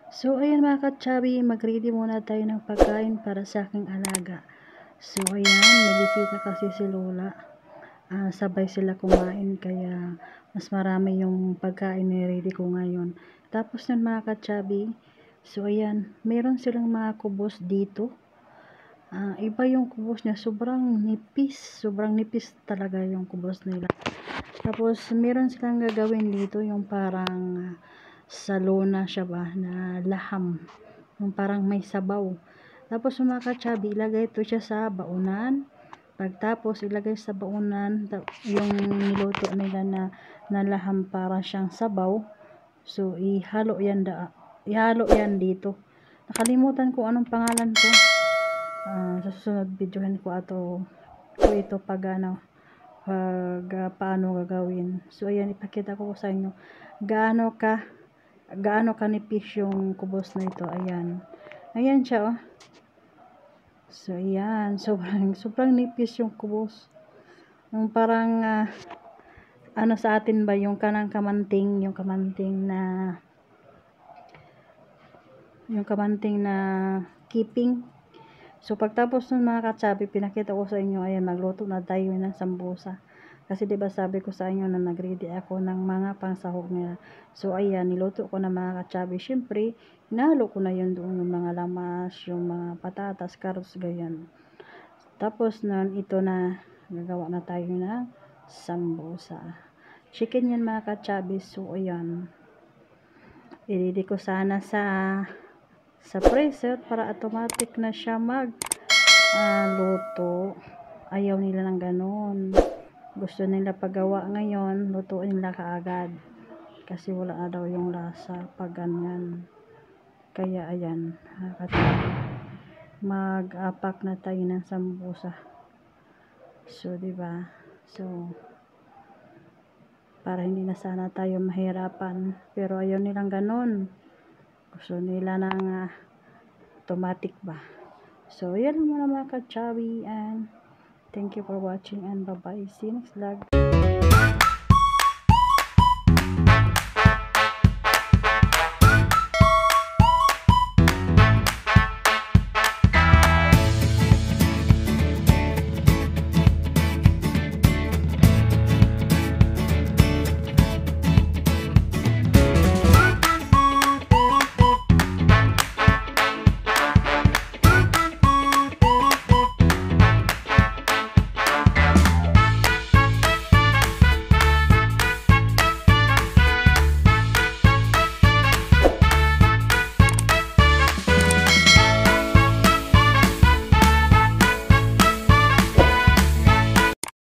So, ayan mga ka-chubby, mag-ready muna tayo ng pagkain para sa aking alaga. So, ayan, nabisita kasi si Lola. Sabay sila kumain, kaya mas marami yung pagkain na ready ko ngayon. Tapos nun mga ka-chubby, so ayan, meron silang mga kubos dito. Iba yung kubos niya, sobrang nipis talaga yung kubos nila. Tapos, meron silang gagawin dito, yung parang salona siya ba, na laham. Yung parang may sabaw. Tapos, yung mga ka-chubby, ilagay ito siya sa baunan. Pagtapos, ilagay sa baunan, yung niluto nila na laham para siyang sabaw. So, ihalo yan dito. Nakalimutan ko anong pangalan ko. Sa susunod videohan ko ito pag paano gagawin. So ayan, ipakita ko sa inyo gaano kanipis yung kubos na ito. Ayan siya, oh. So ayan, sobrang nipis yung kubos. Yung parang sa atin ba yung kanang kamanting, yung kamanting na keeping. So, pagtapos ng mga ka-chubby, pinakita ko sa inyo, ayan, magluto na tayo ng sambusa. Kasi, diba sabi ko sa inyo na nag-ready ako ng mga pangsahog nila. So, ayan, niluto ko na mga ka-chubby. Siyempre, hinalo ko na yun doon, yung mga lamas, yung mga patatas, carrots, ganyan. Tapos, ito na, gagawa na tayo ng sambusa. Chicken yan mga ka-chubby. So, ayan. I-ready ko sana sa preset para automatic na siya luto. Ayaw nila ng ganun. Gusto nila paggawa ngayon, lutuin nila kaagad. Kasi wala na daw yung lasa pag ganyan. Kaya ayan, mag-apak na tayo ng sambusa. So, diba? So, para hindi na sana tayo mahirapan. Pero ayaw nilang ganun. Gusto nila ng automatic ba. So, yan muna mga ka-chubby, and thank you for watching, and bye-bye. See you next vlog.